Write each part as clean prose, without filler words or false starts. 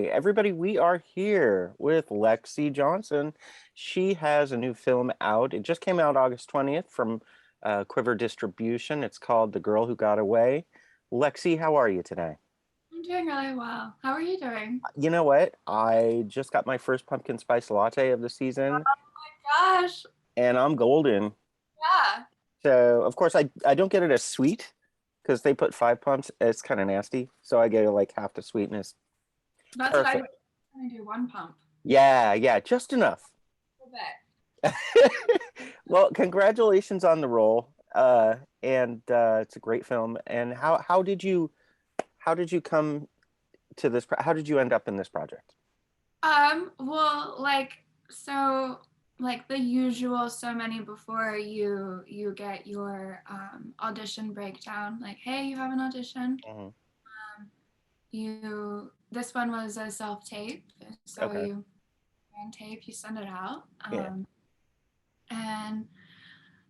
Everybody, we are here with Lexi Johnson. She has a new film out. It just came out August 20th from Quiver Distribution. It's called The Girl Who Got Away. Lexi, how are you today? I'm doing really well. How are you doing? You know what? I just got my first pumpkin spice latte of the season, Gosh, and I'm golden. yeah. So, of course, I don't get it as sweet because they put 5 pumps. It's kind of nasty. So I get like half the sweetness. That's what I do. Perfect. I do one pump. Yeah, just enough. A little bit. Well, congratulations on the role. And it's a great film. And how did you come to this? How did you end up in this project? Well, like the usual so many before you get your audition breakdown, like, hey, you have an audition. Hmm. You this one was a self-tape, so Okay. you on tape, you send it out. Yeah. And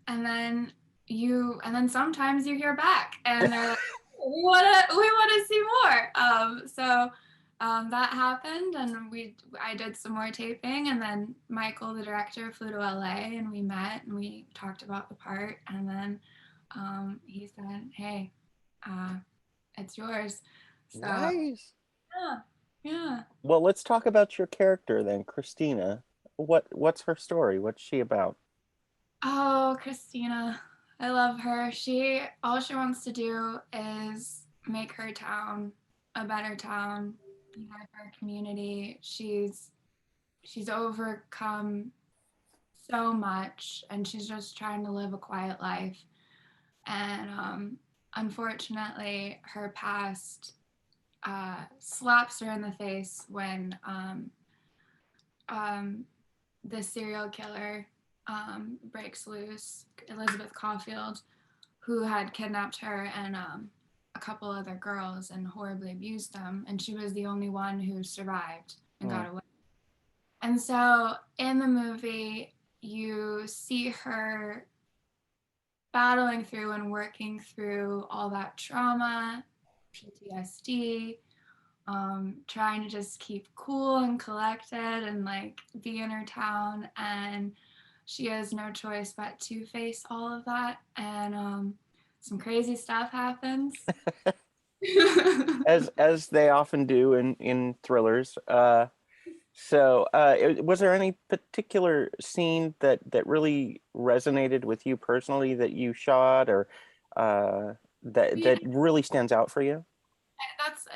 and then and then sometimes you hear back and they're like, we wanna see more. That happened, and I did some more taping, and then Michael, the director, flew to LA, and we met and we talked about the part, and then he said, "Hey, uh, it's yours." So Nice. yeah, yeah. Well, let's talk about your character then, Christina. What's her story? What's she about? Oh, Christina, I love her. She all she wants to do is make her town a better town, be part of her community. She's overcome so much, and she's just trying to live a quiet life. And unfortunately, her past slaps her in the face when um, the serial killer breaks loose, Elizabeth Caulfield, who had kidnapped her and a couple other girls and horribly abused them. And she was the only one who survived and Mm. got away. And so in the movie, you see her battling through and working through all that trauma, PTSD, trying to just keep cool and collected and like be in her town. And she has no choice but to face all of that. And some crazy stuff happens. As they often do in thrillers. Was there any particular scene that really resonated with you personally that you shot, or Yeah, that really stands out for you?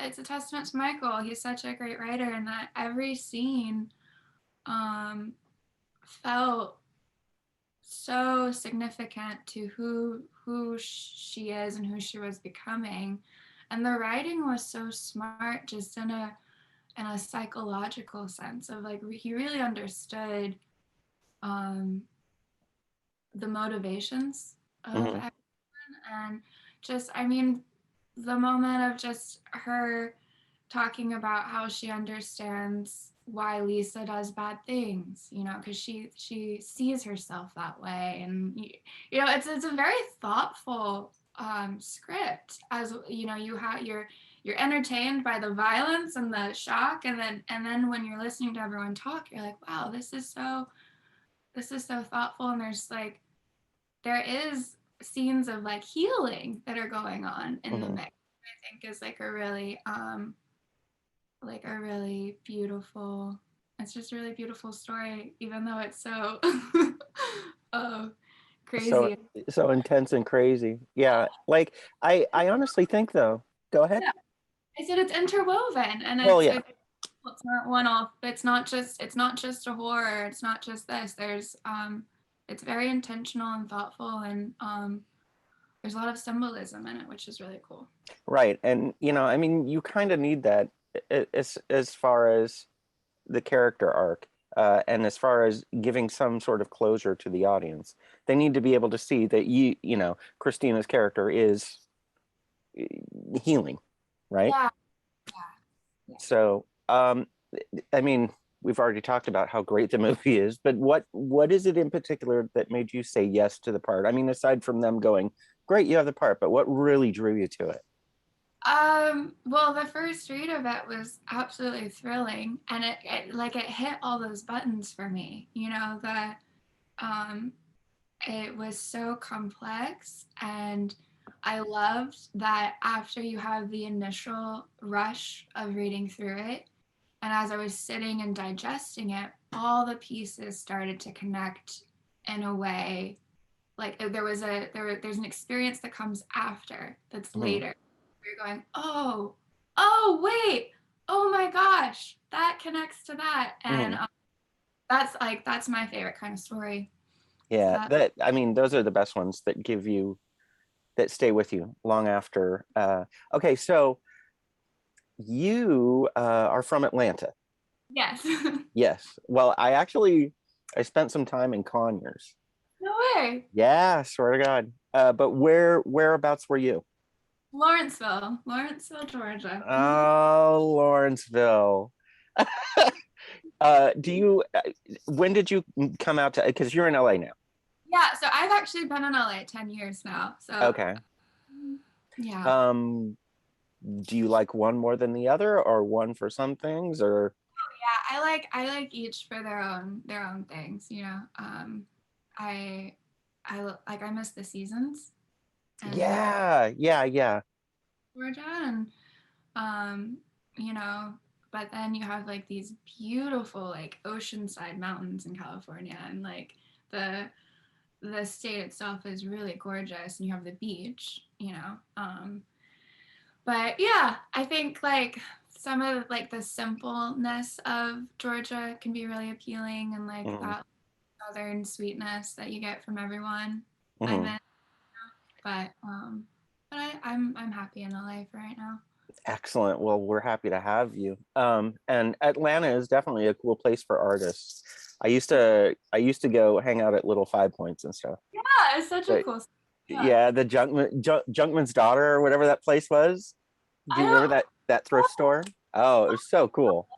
it's a testament to Michael. He's such a great writer, and that every scene um, felt so significant to who she is and who she was becoming. And the writing was so smart, just in a psychological sense of like he really understood um, the motivations of Hmm. everyone. And just, I mean, the moment of just her talking about how she understands why Lisa does bad things, you know, because she sees herself that way, and you know, it's a very thoughtful script. As you know, you're entertained by the violence and the shock, and then when you're listening to everyone talk, you're like, wow, this is so thoughtful, and there is scenes of like healing that are going on in the Hmm. mix. I think is like a really beautiful, it's just a really beautiful story, even though it's so oh, So crazy. so intense and crazy. Yeah, like I honestly think though. Go ahead. Yeah, I said it's interwoven, and Well, it's yeah. it's not one off. It's not just a horror. It's not just this. It's very intentional and thoughtful, and there's a lot of symbolism in it, which is really cool. Right. And I mean, you kind of need that as far as the character arc, and as far as giving some sort of closure to the audience. They need to be able to see that Christina's character is eh, healing, right? Yeah, yeah. So, I mean, we've already talked about how great the movie is, but what is it in particular that made you say yes to the part? I mean, aside from them going, "Great, you have the part," but what really drew you to it? Well, the first read of it was absolutely thrilling, and it hit all those buttons for me. Um, it was so complex, and I loved that after you have the initial rush of reading through it, and as I was sitting and digesting it, all the pieces started to connect in a way. Like there's an experience that comes after, that's Hmm. later. You're going, oh wait, oh my gosh, that connects to that, and Hmm. that's my favorite kind of story. So Yeah, that I mean, those are the best ones that that stay with you long after. Okay, so you are from Atlanta. yes. Yes. Well, I spent some time in Conyers. No way. Yeah, swear to God. But whereabouts were you? Lawrenceville, Georgia. Oh, Lawrenceville. Do you when did you come out to, because you're in LA now? Yeah, so I've actually been in LA 10 years now. So Okay. yeah. Um, do you like one more than the other, or one for some things, or Yeah, I like each for their own things, I I miss the seasons and yeah, yeah, yeah. Georgia, and um you know but then you have like these beautiful like oceanside mountains in California, and like the state itself is really gorgeous, and you have the beach. But yeah, I think like some of like the simpleness of Georgia can be really appealing, and like Hmm. that southern sweetness that you get from everyone I Hmm. miss. But I'm happy in LA for right now. Excellent. Well, we're happy to have you. And Atlanta is definitely a cool place for artists. I used to go hang out at Little Five Points and stuff. Yeah, it's such a But cool city. Yeah. yeah, the Junkman's Daughter or whatever that place was. Do I you remember don't. that thrift store? Oh, it was so cool.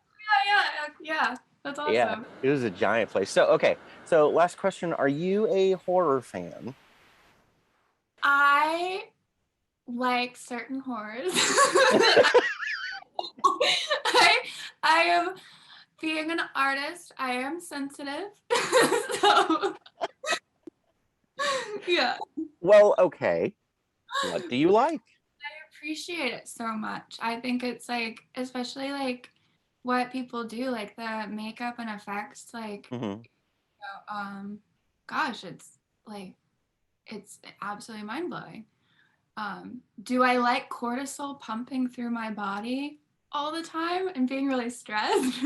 Yeah. That's Yeah, awesome. it was a giant place. So okay, so last question: are you a horror fan? I like certain horrors. I I am being an artist. I am sensitive. So yeah, Well, okay. What do you like? appreciate it so much. I think it's like, especially like what people do, like the makeup and effects, like, Hmm. um, gosh, it's absolutely mind blowing. Do I like cortisol pumping through my body all the time and being really stressed?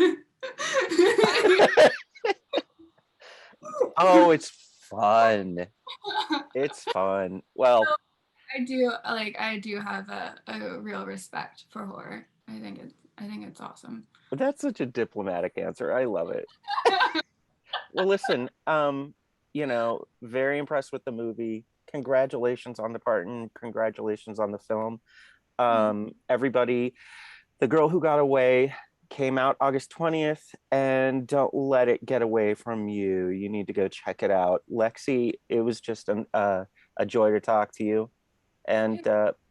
Oh, it's fun. It's fun. Well, I do have a real respect for horror. I think it's awesome. that's such a diplomatic answer. I love it. Well, listen, very impressed with the movie. Congratulations on the part and congratulations on the film. Everybody, The Girl Who Got Away came out August 20th, and don't let it get away from you. You need to go check it out. Lexi, it was just a joy to talk to you. And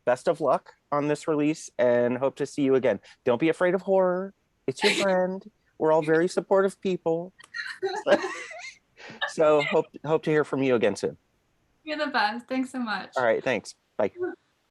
best of luck on this release, and hope to see you again. Don't be afraid of horror. It's your friend. We're all very supportive people. So hope to hear from you again soon. You're the best. Thanks so much. All right, thanks. Bye.